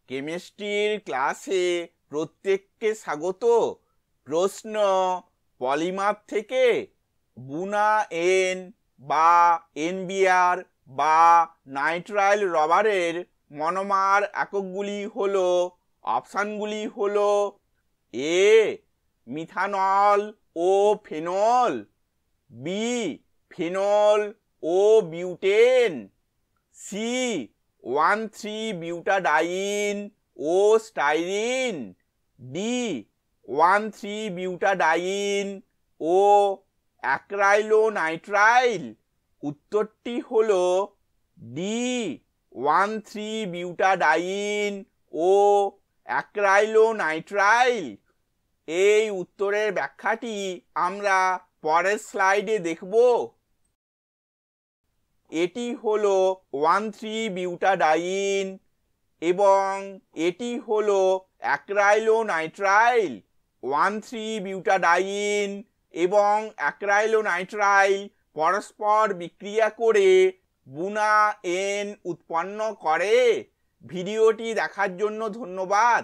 কেমিস্ট্রির ক্লাসে প্রত্যেককে স্বাগত। প্রশ্ন, পলিমার থেকে বুনা এন বা এনবিআর বা নাইট্রাইল রবারের মনোমার এককগুলি হলো, অপশানগুলি হলো: এ মিথানল ও ফেনল, বি ফেনল ও বিউটেন, সি 1,3-বিউটাডাইন ও স্টাইরিন, ডি 1,3-বিউটাডাইন ও অ্যাক্রাইলোনাইট্রাইল। উত্তরটি হলো ডি 1,3-বিউটাডাইন ও অ্যাক্রাইলোনাইট্রাইল। এই উত্তরের ব্যাখ্যাটি আমরা পরের স্লাইডে দেখব। এটি হলো 1,3-বিউটাডাইন এবং এটি হলো অ্যাক্রাইলোনাইট্রাইল। 1,3-বিউটাডাইন এবং অ্যাক্রাইলোনাইট্রাইল পরস্পর বিক্রিয়া করে বুনা এন উৎপন্ন করে। ভিডিওটি দেখার জন্য ধন্যবাদ।